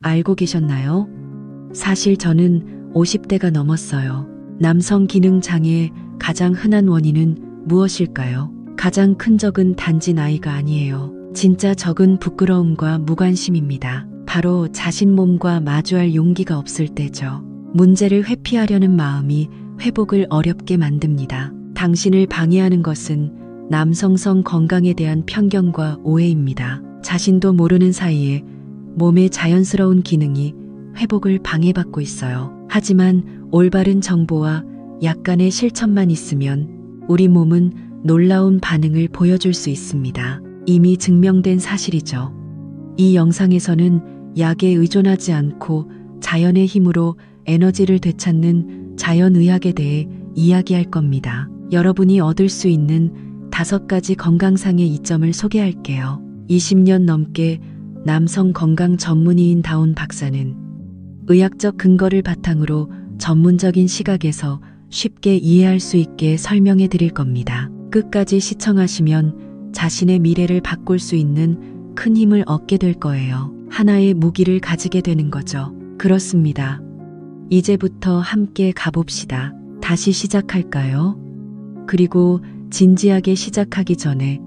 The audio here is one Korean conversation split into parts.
알고 계셨나요? 사실 저는 50대가 넘었어요. 남성 기능 장애의 가장 흔한 원인은 무엇일까요? 가장 큰 적은 단지 나이가 아니에요. 진짜 적은 부끄러움과 무관심입니다. 바로 자신 몸과 마주할 용기가 없을 때죠. 문제를 회피하려는 마음이 회복을 어렵게 만듭니다. 당신을 방해하는 것은 남성성 건강에 대한 편견과 오해입니다. 자신도 모르는 사이에 몸의 자연스러운 기능이 회복을 방해받고 있어요. 하지만 올바른 정보와 약간의 실천만 있으면 우리 몸은 놀라운 반응을 보여줄 수 있습니다. 이미 증명된 사실이죠. 이 영상에서는 약에 의존하지 않고 자연의 힘으로 에너지를 되찾는 자연의학에 대해 이야기할 겁니다. 여러분이 얻을 수 있는 5가지 건강상의 이점을 소개할게요. 20년 넘게 남성 건강 전문의인 다운 박사는 의학적 근거를 바탕으로 전문적인 시각에서 쉽게 이해할 수 있게 설명해 드릴 겁니다. 끝까지 시청하시면 자신의 미래를 바꿀 수 있는 큰 힘을 얻게 될 거예요. 하나의 무기를 가지게 되는 거죠. 그렇습니다. 이제부터 함께 가봅시다. 다시 시작할까요? 그리고 진지하게 시작하기 전에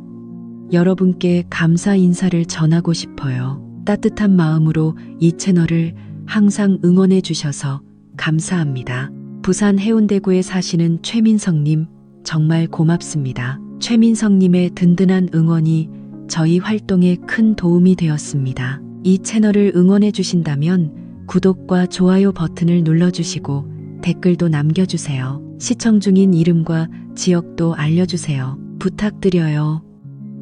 여러분께 감사 인사를 전하고 싶어요. 따뜻한 마음으로 이 채널을 항상 응원해 주셔서 감사합니다. 부산 해운대구에 사시는 최민성님, 정말 고맙습니다. 최민성님의 든든한 응원이 저희 활동에 큰 도움이 되었습니다. 이 채널을 응원해 주신다면 구독과 좋아요 버튼을 눌러주시고 댓글도 남겨주세요. 시청 중인 이름과 지역도 알려주세요. 부탁드려요.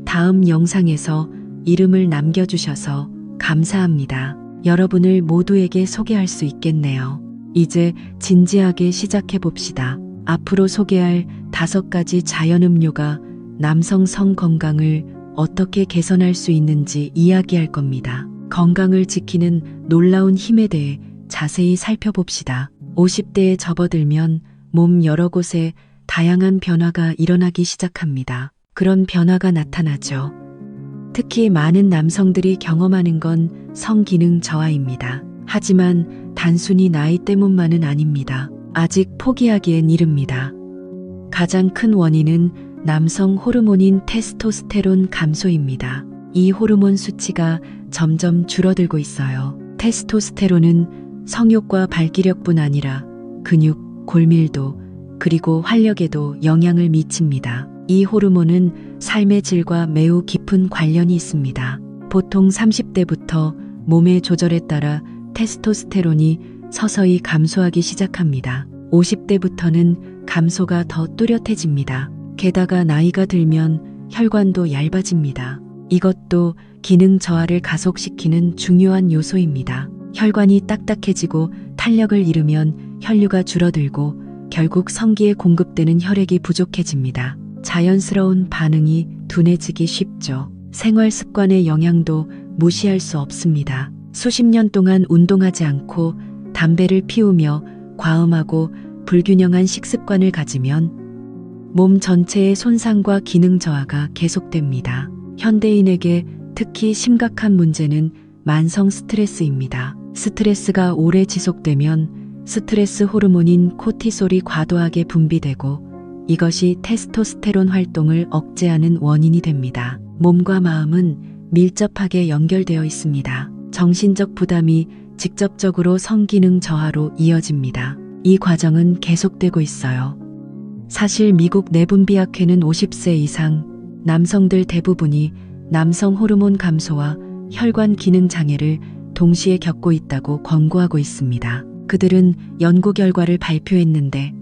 다음 영상에서 이름을 남겨주셔서 감사합니다. 여러분을 모두에게 소개할 수 있겠네요. 이제 진지하게 시작해 봅시다. 앞으로 소개할 5가지 자연음료가 남성 성 건강을 어떻게 개선할 수 있는지 이야기할 겁니다. 건강을 지키는 놀라운 힘에 대해 자세히 살펴봅시다. 50대에 접어들면 몸 여러 곳에 다양한 변화가 일어나기 시작합니다. 그런 변화가 나타나죠. 특히 많은 남성들이 경험하는 건 성기능 저하입니다. 하지만 단순히 나이 때문만은 아닙니다. 아직 포기하기엔 이릅니다. 가장 큰 원인은 남성 호르몬인 테스토스테론 감소입니다. 이 호르몬 수치가 점점 줄어들고 있어요. 테스토스테론은 성욕과 발기력뿐 아니라 근육, 골밀도, 그리고 활력에도 영향을 미칩니다. 이 호르몬은 삶의 질과 매우 깊은 관련이 있습니다. 보통 30대부터 몸의 조절에 따라 테스토스테론이 서서히 감소하기 시작합니다. 50대부터는 감소가 더 뚜렷해집니다. 게다가 나이가 들면 혈관도 얇아집니다. 이것도 기능 저하를 가속시키는 중요한 요소입니다. 혈관이 딱딱해지고 탄력을 잃으면 혈류가 줄어들고 결국 성기에 공급되는 혈액이 부족해집니다. 자연스러운 반응이 둔해지기 쉽죠. 생활 습관의 영향도 무시할 수 없습니다. 수십 년 동안 운동하지 않고 담배를 피우며 과음하고 불균형한 식습관을 가지면 몸 전체의 손상과 기능 저하가 계속됩니다. 현대인에게 특히 심각한 문제는 만성 스트레스입니다. 스트레스가 오래 지속되면 스트레스 호르몬인 코티솔이 과도하게 분비되고 이것이 테스토스테론 활동을 억제하는 원인이 됩니다. 몸과 마음은 밀접하게 연결되어 있습니다. 정신적 부담이 직접적으로 성기능 저하로 이어집니다. 이 과정은 계속되고 있어요. 사실 미국 내분비학회는 50세 이상 남성들 대부분이 남성 호르몬 감소와 혈관 기능 장애를 동시에 겪고 있다고 권고하고 있습니다. 그들은 연구 결과를 발표했는데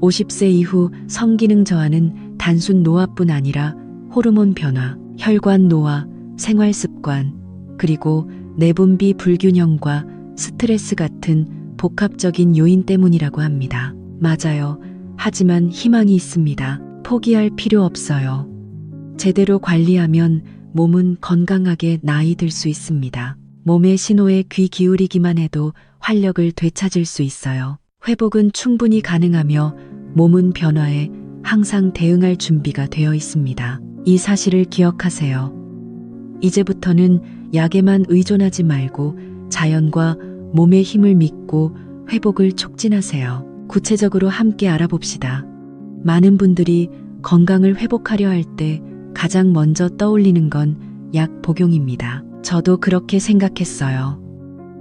50세 이후 성기능 저하는 단순 노화뿐 아니라 호르몬 변화, 혈관 노화, 생활 습관, 그리고 내분비 불균형과 스트레스 같은 복합적인 요인 때문이라고 합니다. 맞아요. 하지만 희망이 있습니다. 포기할 필요 없어요. 제대로 관리하면 몸은 건강하게 나이 들 수 있습니다. 몸의 신호에 귀 기울이기만 해도 활력을 되찾을 수 있어요. 회복은 충분히 가능하며 몸은 변화에 항상 대응할 준비가 되어 있습니다. 이 사실을 기억하세요. 이제부터는 약에만 의존하지 말고 자연과 몸의 힘을 믿고 회복을 촉진하세요. 구체적으로 함께 알아봅시다. 많은 분들이 건강을 회복하려 할 때 가장 먼저 떠올리는 건 약 복용입니다. 저도 그렇게 생각했어요.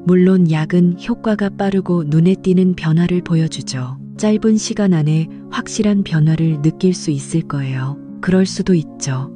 물론 약은 효과가 빠르고 눈에 띄는 변화를 보여주죠. 짧은 시간 안에 확실한 변화를 느낄 수 있을 거예요. 그럴 수도 있죠.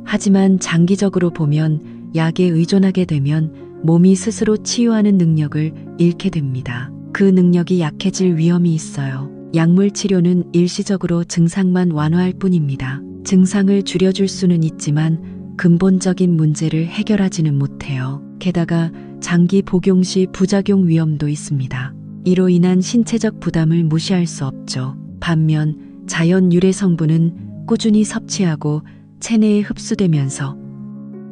하지만 장기적으로 보면 약에 의존하게 되면 몸이 스스로 치유하는 능력을 잃게 됩니다. 그 능력이 약해질 위험이 있어요. 약물 치료는 일시적으로 증상만 완화할 뿐입니다. 증상을 줄여줄 수는 있지만 근본적인 문제를 해결하지는 못해요. 게다가 장기 복용 시 부작용 위험도 있습니다. 이로 인한 신체적 부담을 무시할 수 없죠. 반면 자연 유래 성분은 꾸준히 섭취하고 체내에 흡수되면서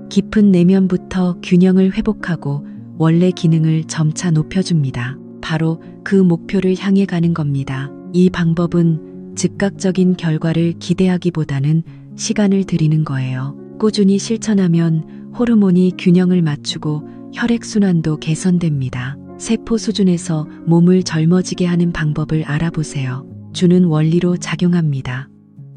깊은 내면부터 균형을 회복하고 원래 기능을 점차 높여줍니다. 바로 그 목표를 향해 가는 겁니다. 이 방법은 즉각적인 결과를 기대하기보다는 시간을 들이는 거예요. 꾸준히 실천하면 호르몬이 균형을 맞추고 혈액순환도 개선됩니다. 세포 수준에서 몸을 젊어지게 하는 방법을 알아보세요. 주는 원리로 작용합니다.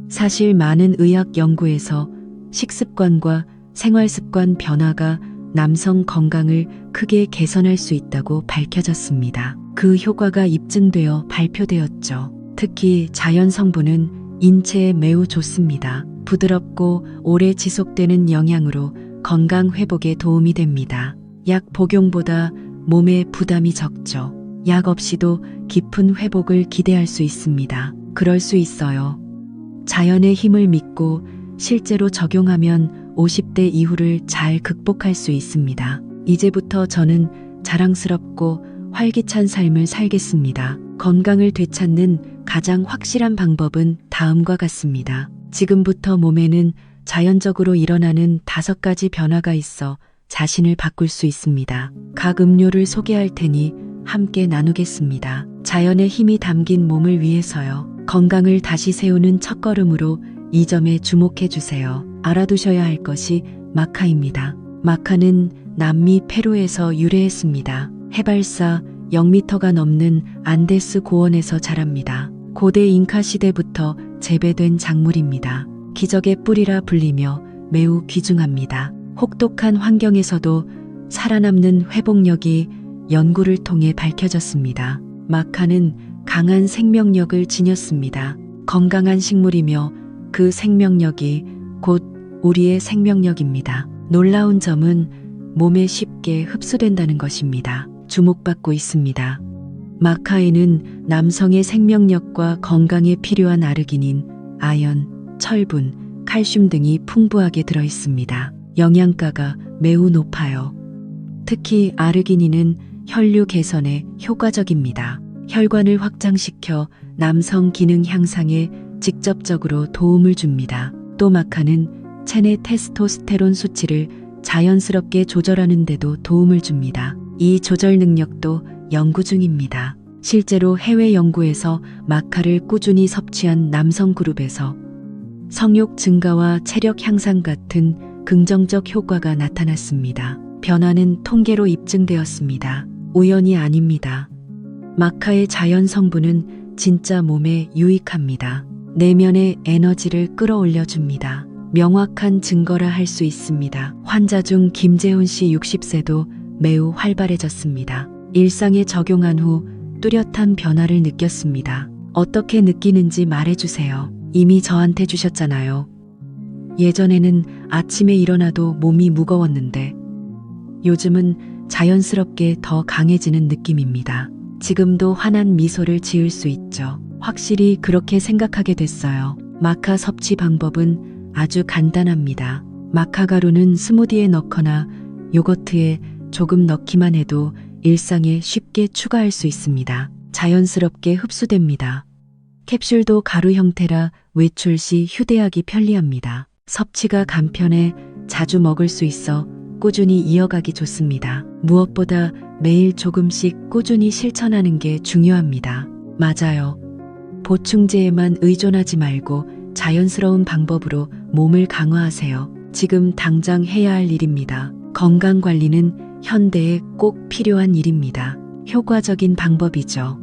사실 많은 의학 연구에서 식습관과 생활습관 변화가 남성 건강을 크게 개선할 수 있다고 밝혀졌습니다. 그 효과가 입증되어 발표되었죠. 특히 자연 성분은 인체에 매우 좋습니다. 부드럽고 오래 지속되는 영양으로 건강 회복에 도움이 됩니다. 약 복용보다 몸에 부담이 적죠. 약 없이도 깊은 회복을 기대할 수 있습니다. 그럴 수 있어요. 자연의 힘을 믿고 실제로 적용하면 50대 이후를 잘 극복할 수 있습니다. 이제부터 저는 자랑스럽고 활기찬 삶을 살겠습니다. 건강을 되찾는 가장 확실한 방법은 다음과 같습니다. 지금부터 몸에는 자연적으로 일어나는 5가지 변화가 있어 자신을 바꿀 수 있습니다. 각 음료를 소개할 테니 함께 나누겠습니다. 자연의 힘이 담긴 몸을 위해서요. 건강을 다시 세우는 첫걸음으로 이 점에 주목해 주세요. 알아두셔야 할 것이 마카입니다. 마카는 남미 페루에서 유래했습니다. 해발사 0m가 넘는 안데스 고원에서 자랍니다. 고대 잉카 시대부터 재배된 작물입니다. 기적의 뿌리라 불리며 매우 귀중합니다. 혹독한 환경에서도 살아남는 회복력이 연구를 통해 밝혀졌습니다. 마카는 강한 생명력을 지녔습니다. 건강한 식물이며 그 생명력이 곧 우리의 생명력입니다. 놀라운 점은 몸에 쉽게 흡수된다는 것입니다. 주목받고 있습니다. 마카에는 남성의 생명력과 건강에 필요한 아르기닌, 아연, 철분, 칼슘 등이 풍부하게 들어 있습니다. 영양가가 매우 높아요. 특히 아르기닌은 혈류 개선에 효과적입니다. 혈관을 확장시켜 남성 기능 향상에 직접적으로 도움을 줍니다. 또 마카는 체내 테스토스테론 수치를 자연스럽게 조절하는 데도 도움을 줍니다. 이 조절 능력도 연구 중입니다. 실제로 해외 연구에서 마카를 꾸준히 섭취한 남성 그룹에서 성욕 증가와 체력 향상 같은 긍정적 효과가 나타났습니다. 변화는 통계로 입증되었습니다. 우연이 아닙니다. 마카의 자연 성분은 진짜 몸에 유익합니다. 내면의 에너지를 끌어올려 줍니다. 명확한 증거라 할 수 있습니다. 환자 중 김재훈 씨 60세도 매우 활발해졌습니다. 일상에 적용한 후 뚜렷한 변화를 느꼈습니다. 어떻게 느끼는지 말해주세요. 이미 저한테 주셨잖아요. 예전에는 아침에 일어나도 몸이 무거웠는데 요즘은 자연스럽게 더 강해지는 느낌입니다. 지금도 환한 미소를 지을 수 있죠. 확실히 그렇게 생각하게 됐어요. 마카 섭취 방법은 아주 간단합니다. 마카 가루는 스무디에 넣거나 요거트에 조금 넣기만 해도 일상에 쉽게 추가할 수 있습니다. 자연스럽게 흡수됩니다. 캡슐도 가루 형태라 외출 시 휴대하기 편리합니다. 섭취가 간편해 자주 먹을 수 있어 꾸준히 이어가기 좋습니다. 무엇보다 매일 조금씩 꾸준히 실천하는 게 중요합니다. 맞아요. 보충제에만 의존하지 말고 자연스러운 방법으로 몸을 강화하세요. 지금 당장 해야 할 일입니다. 건강 관리는 현대에 꼭 필요한 일입니다. 효과적인 방법이죠.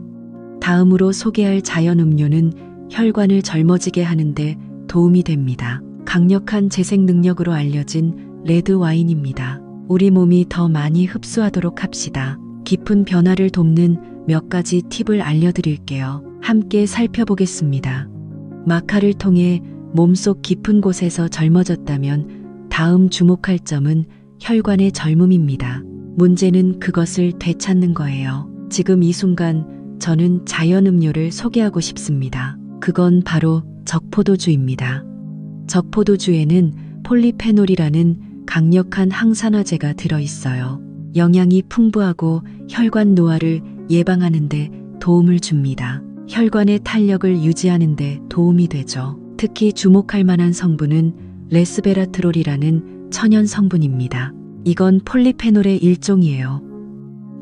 다음으로 소개할 자연 음료는 혈관을 젊어지게 하는데 도움이 됩니다. 강력한 재생 능력으로 알려진 레드 와인입니다. 우리 몸이 더 많이 흡수하도록 합시다. 깊은 변화를 돕는 몇 가지 팁을 알려드릴게요. 함께 살펴보겠습니다. 마카를 통해 몸속 깊은 곳에서 젊어졌다면 다음 주목할 점은 혈관의 젊음입니다. 문제는 그것을 되찾는 거예요. 지금 이 순간 저는 자연 음료를 소개하고 싶습니다. 그건 바로 적포도주입니다. 적포도주에는 폴리페놀이라는 강력한 항산화제가 들어있어요. 영양이 풍부하고 혈관 노화를 예방하는 데 도움을 줍니다. 혈관의 탄력을 유지하는 데 도움이 되죠. 특히 주목할 만한 성분은 레스베라트롤이라는 천연 성분입니다. 이건 폴리페놀의 일종이에요.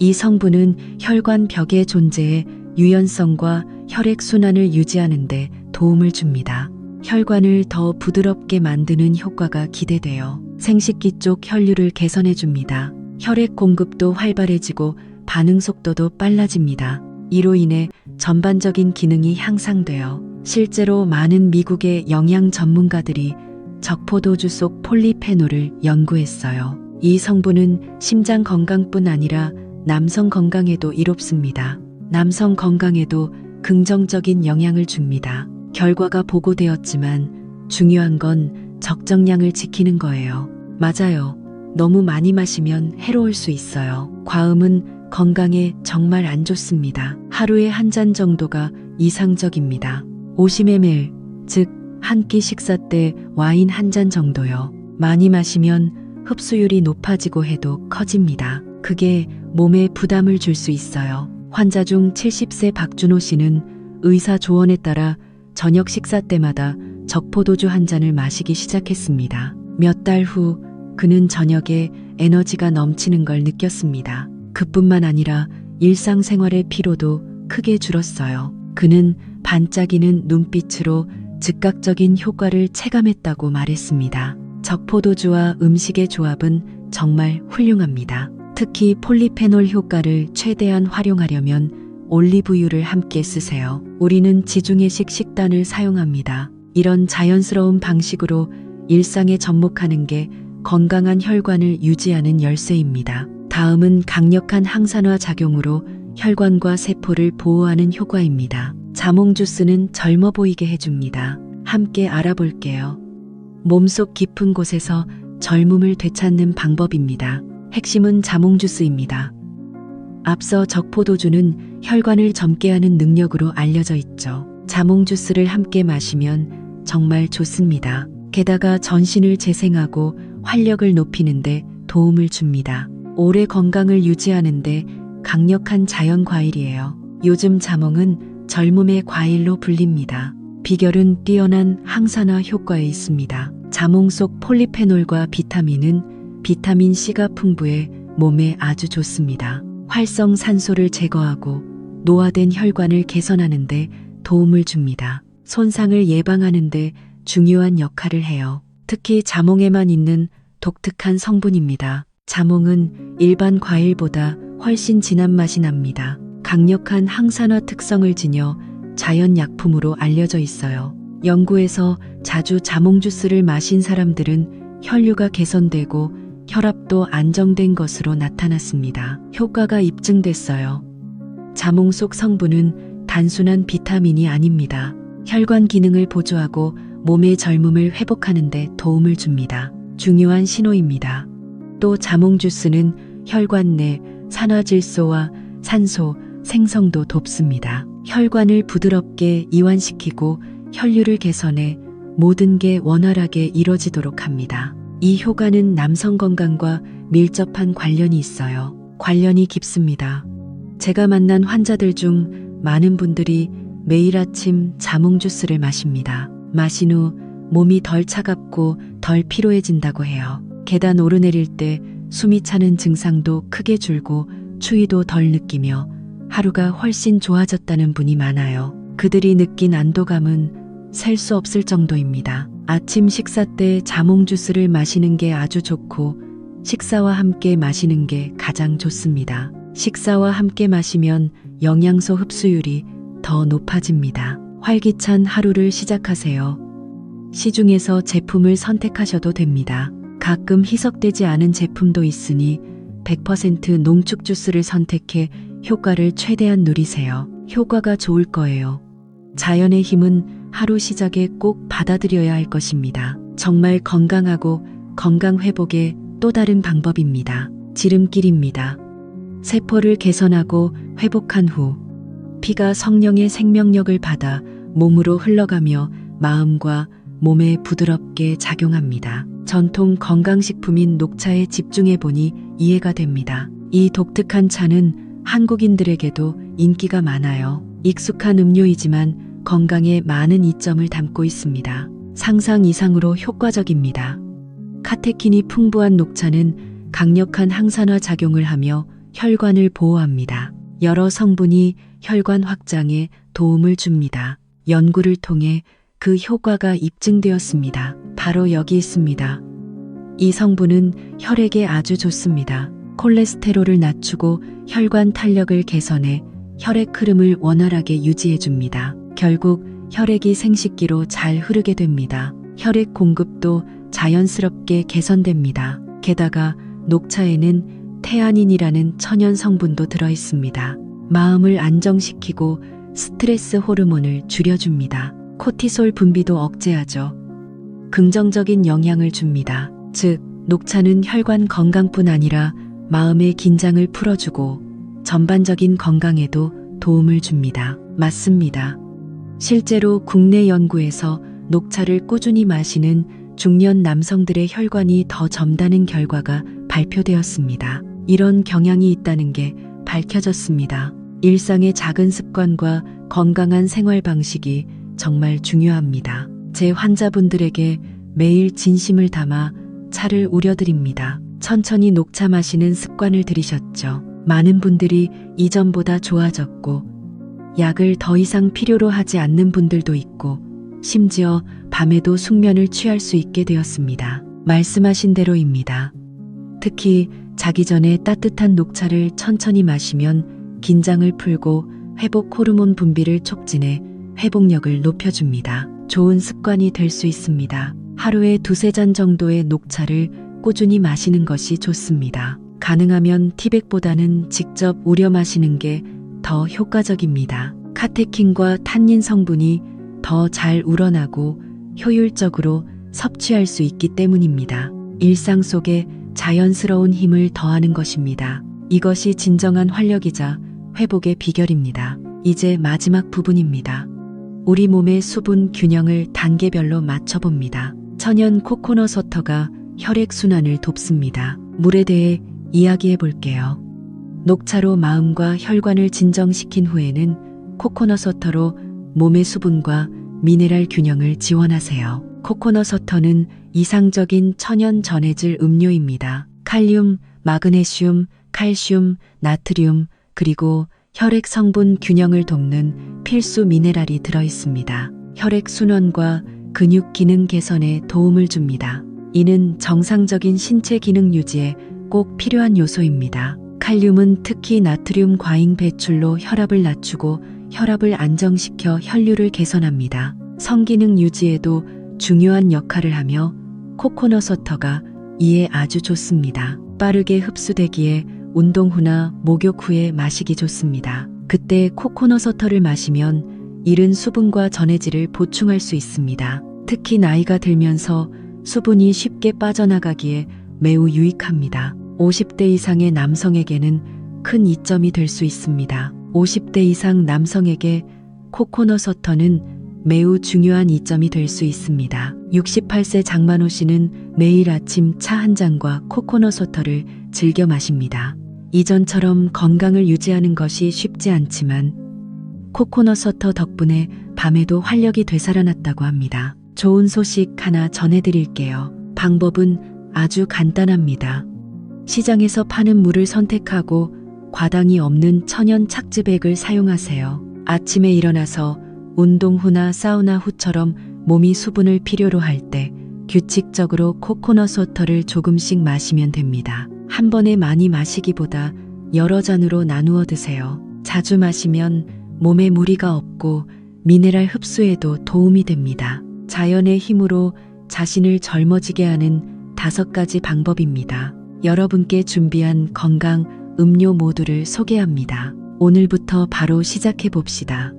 이 성분은 혈관 벽의 존재에 유연성과 혈액순환을 유지하는 데 도움을 줍니다. 혈관을 더 부드럽게 만드는 효과가 기대돼요. 생식기 쪽 혈류를 개선해 줍니다. 혈액 공급도 활발해지고 반응 속도도 빨라집니다. 이로 인해 전반적인 기능이 향상되어 실제로 많은 미국의 영양 전문가들이 적포도주 속 폴리페놀을 연구했어요. 이 성분은 심장 건강뿐 아니라 남성 건강에도 이롭습니다. 남성 건강에도 긍정적인 영향을 줍니다. 결과가 보고되었지만 중요한 건 적정량을 지키는 거예요. 맞아요. 너무 많이 마시면 해로울 수 있어요. 과음은 건강에 정말 안 좋습니다. 하루에 한 잔 정도가 이상적입니다. 50ml, 즉 한 끼 식사 때 와인 한 잔 정도요. 많이 마시면 흡수율이 높아지고 해도 커집니다. 그게 몸에 부담을 줄 수 있어요. 환자 중 70세 박준호 씨는 의사 조언에 따라 저녁 식사 때마다 적포도주 한 잔을 마시기 시작했습니다. 몇 달 후 그는 저녁에 에너지가 넘치는 걸 느꼈습니다. 그뿐만 아니라 일상생활의 피로도 크게 줄었어요. 그는 반짝이는 눈빛으로 즉각적인 효과를 체감했다고 말했습니다. 적포도주와 음식의 조합은 정말 훌륭합니다. 특히 폴리페놀 효과를 최대한 활용하려면 올리브유를 함께 쓰세요. 우리는 지중해식 식단을 사용합니다. 이런 자연스러운 방식으로 일상에 접목하는 게 건강한 혈관을 유지하는 열쇠입니다. 다음은 강력한 항산화 작용으로 혈관과 세포를 보호하는 효과입니다. 자몽 주스는 젊어 보이게 해줍니다. 함께 알아볼게요. 몸속 깊은 곳에서 젊음을 되찾는 방법입니다. 핵심은 자몽 주스입니다. 앞서 적포도주는 혈관을 젊게 하는 능력으로 알려져 있죠. 자몽 주스를 함께 마시면 정말 좋습니다. 게다가 전신을 재생하고 활력을 높이는데 도움을 줍니다. 오래 건강을 유지하는데 강력한 자연 과일이에요. 요즘 자몽은 젊음의 과일로 불립니다. 비결은 뛰어난 항산화 효과에 있습니다. 자몽 속 폴리페놀과 비타민은 비타민 C가 풍부해 몸에 아주 좋습니다. 활성산소를 제거하고 노화된 혈관을 개선하는 데 도움을 줍니다. 손상을 예방하는 데 중요한 역할을 해요. 특히 자몽에만 있는 독특한 성분입니다. 자몽은 일반 과일보다 훨씬 진한 맛이 납니다. 강력한 항산화 특성을 지녀 자연 약품으로 알려져 있어요. 연구에서 자주 자몽 주스를 마신 사람들은 혈류가 개선되고 혈압도 안정된 것으로 나타났습니다. 효과가 입증됐어요. 자몽 속 성분은 단순한 비타민이 아닙니다. 혈관 기능을 보조하고 몸의 젊음을 회복하는 데 도움을 줍니다. 중요한 신호입니다. 또 자몽 주스는 혈관 내 산화질소와 산소 생성도 돕습니다. 혈관을 부드럽게 이완시키고 혈류를 개선해 모든 게 원활하게 이뤄지도록 합니다. 이 효과는 남성 건강과 밀접한 관련이 있어요. 관련이 깊습니다. 제가 만난 환자들 중 많은 분들이 매일 아침 자몽 주스를 마십니다. 마신 후 몸이 덜 차갑고 덜 피로해진다고 해요. 계단 오르내릴 때 숨이 차는 증상도 크게 줄고 추위도 덜 느끼며 하루가 훨씬 좋아졌다는 분이 많아요. 그들이 느낀 안도감은 셀 수 없을 정도입니다. 아침 식사 때 자몽 주스를 마시는 게 아주 좋고 식사와 함께 마시는 게 가장 좋습니다. 식사와 함께 마시면 영양소 흡수율이 더 높아집니다. 활기찬 하루를 시작하세요. 시중에서 제품을 선택하셔도 됩니다. 가끔 희석되지 않은 제품도 있으니 100% 농축 주스를 선택해 효과를 최대한 누리세요. 효과가 좋을 거예요. 자연의 힘은 하루 시작에 꼭 받아들여야 할 것입니다. 정말 건강하고 건강 회복의 또 다른 방법입니다. 지름길입니다. 세포를 개선하고 회복한 후 피가 성령의 생명력을 받아 몸으로 흘러가며 마음과 몸에 부드럽게 작용합니다. 전통 건강식품인 녹차에 집중해 보니 이해가 됩니다. 이 독특한 차는 한국인들에게도 인기가 많아요. 익숙한 음료이지만 건강에 많은 이점을 담고 있습니다. 상상 이상으로 효과적입니다. 카테킨이 풍부한 녹차는 강력한 항산화 작용을 하며 혈관을 보호합니다. 여러 성분이 혈관 확장에 도움을 줍니다. 연구를 통해 그 효과가 입증되었습니다. 바로 여기 있습니다. 이 성분은 혈액에 아주 좋습니다. 콜레스테롤을 낮추고 혈관 탄력을 개선해 혈액 흐름을 원활하게 유지해 줍니다. 결국 혈액이 생식기로 잘 흐르게 됩니다. 혈액 공급도 자연스럽게 개선됩니다. 게다가 녹차에는 테아닌이라는 천연 성분도 들어 있습니다. 마음을 안정시키고 스트레스 호르몬을 줄여줍니다. 코티솔 분비도 억제하죠. 긍정적인 영향을 줍니다. 즉, 녹차는 혈관 건강뿐 아니라 마음의 긴장을 풀어주고 전반적인 건강에도 도움을 줍니다. 맞습니다. 실제로 국내 연구에서 녹차를 꾸준히 마시는 중년 남성들의 혈관이 더 젊다는 결과가 발표되었습니다. 이런 경향이 있다는 게 밝혀졌습니다. 일상의 작은 습관과 건강한 생활 방식이 정말 중요합니다. 제 환자분들에게 매일 진심을 담아 차를 우려드립니다. 천천히 녹차 마시는 습관을 들이셨죠. 많은 분들이 이전보다 좋아졌고 약을 더 이상 필요로 하지 않는 분들도 있고 심지어 밤에도 숙면을 취할 수 있게 되었습니다. 말씀하신 대로입니다. 특히 자기 전에 따뜻한 녹차를 천천히 마시면 긴장을 풀고 회복 호르몬 분비를 촉진해 회복력을 높여줍니다. 좋은 습관이 될 수 있습니다. 하루에 2~3잔 정도의 녹차를 꾸준히 마시는 것이 좋습니다. 가능하면 티백보다는 직접 우려 마시는 게 더 효과적입니다. 카테킨과 탄닌 성분이 더 잘 우러나고 효율적으로 섭취할 수 있기 때문입니다. 일상 속에 자연스러운 힘을 더하는 것입니다. 이것이 진정한 활력이자 회복의 비결입니다. 이제 마지막 부분입니다. 우리 몸의 수분 균형을 단계별로 맞춰봅니다. 천연 코코넛 워터가 혈액순환을 돕습니다. 물에 대해 이야기해 볼게요. 녹차로 마음과 혈관을 진정시킨 후에는 코코넛 워터로 몸의 수분과 미네랄 균형을 지원하세요. 코코넛 워터는 이상적인 천연 전해질 음료입니다. 칼륨, 마그네슘, 칼슘, 나트륨, 그리고 혈액 성분 균형을 돕는 필수 미네랄이 들어 있습니다. 혈액 순환과 근육 기능 개선에 도움을 줍니다. 이는 정상적인 신체 기능 유지에 꼭 필요한 요소입니다. 칼륨은 특히 나트륨 과잉 배출로 혈압을 낮추고 혈압을 안정시켜 혈류를 개선합니다. 성기능 유지에도 중요한 역할을 하며 코코넛 워터가 이에 아주 좋습니다. 빠르게 흡수되기에 운동 후나 목욕 후에 마시기 좋습니다. 그때 코코넛 워터를 마시면 잃은 수분과 전해질을 보충할 수 있습니다. 특히 나이가 들면서 수분이 쉽게 빠져나가기에 매우 유익합니다. 50대 이상의 남성에게는 큰 이점이 될 수 있습니다. 50대 이상 남성에게 코코넛 워터는 매우 중요한 이점이 될 수 있습니다. 68세 장만호 씨는 매일 아침 차 한 잔과 코코넛 워터를 즐겨 마십니다. 이전처럼 건강을 유지하는 것이 쉽지 않지만 코코넛 워터 덕분에 밤에도 활력이 되살아났다고 합니다. 좋은 소식 하나 전해드릴게요. 방법은 아주 간단합니다. 시장에서 파는 물을 선택하고 과당이 없는 천연 착즙액을 사용하세요. 아침에 일어나서 운동 후나 사우나 후처럼 몸이 수분을 필요로 할 때 규칙적으로 코코넛 워터를 조금씩 마시면 됩니다. 한 번에 많이 마시기보다 여러 잔으로 나누어 드세요. 자주 마시면 몸에 무리가 없고 미네랄 흡수에도 도움이 됩니다. 자연의 힘으로 자신을 젊어지게 하는 5가지 방법입니다. 여러분께 준비한 건강 음료 모두를 소개합니다. 오늘부터 바로 시작해 봅시다.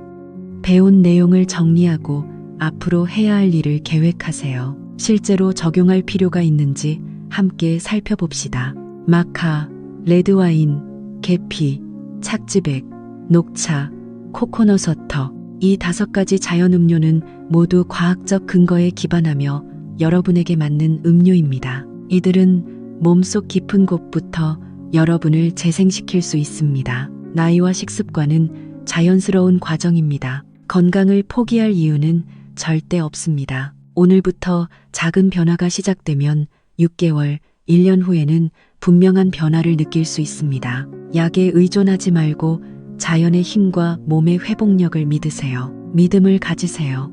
배운 내용을 정리하고 앞으로 해야 할 일을 계획하세요. 실제로 적용할 필요가 있는지 함께 살펴봅시다. 마카, 레드와인, 계피, 착지백, 녹차, 코코넛 워터. 이 5가지 자연 음료는 모두 과학적 근거에 기반하며 여러분에게 맞는 음료입니다. 이들은 몸속 깊은 곳부터 여러분을 재생시킬 수 있습니다. 나이와 식습관은 자연스러운 과정입니다. 건강을 포기할 이유는 절대 없습니다. 오늘부터 작은 변화가 시작되면 6개월, 1년 후에는 분명한 변화를 느낄 수 있습니다. 약에 의존하지 말고 자연의 힘과 몸의 회복력을 믿으세요. 믿음을 가지세요.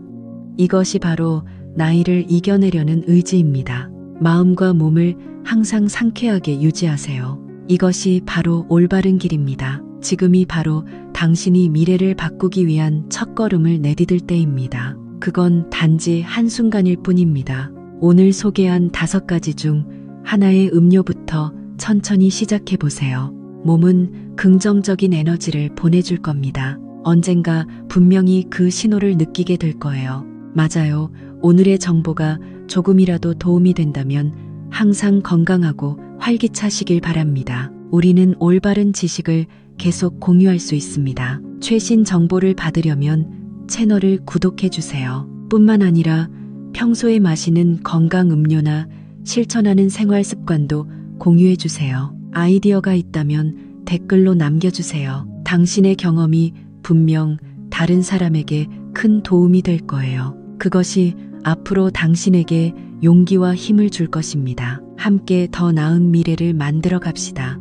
이것이 바로 나이를 이겨내려는 의지입니다. 마음과 몸을 항상 상쾌하게 유지하세요. 이것이 바로 올바른 길입니다. 지금이 바로 당신이 미래를 바꾸기 위한 첫걸음을 내디딜 때입니다. 그건 단지 한순간일 뿐입니다. 오늘 소개한 5가지 중 하나의 음료부터 천천히 시작해 보세요. 몸은 긍정적인 에너지를 보내줄 겁니다. 언젠가 분명히 그 신호를 느끼게 될 거예요. 맞아요. 오늘의 정보가 조금이라도 도움이 된다면 항상 건강하고 활기차시길 바랍니다. 우리는 올바른 지식을 계속 공유할 수 있습니다. 최신 정보를 받으려면 채널을 구독해 주세요. 뿐만 아니라 평소에 마시는 건강 음료나 실천하는 생활 습관도 공유해 주세요. 아이디어가 있다면 댓글로 남겨주세요. 당신의 경험이 분명 다른 사람에게 큰 도움이 될 거예요. 그것이 앞으로 당신에게 용기와 힘을 줄 것입니다. 함께 더 나은 미래를 만들어 갑시다.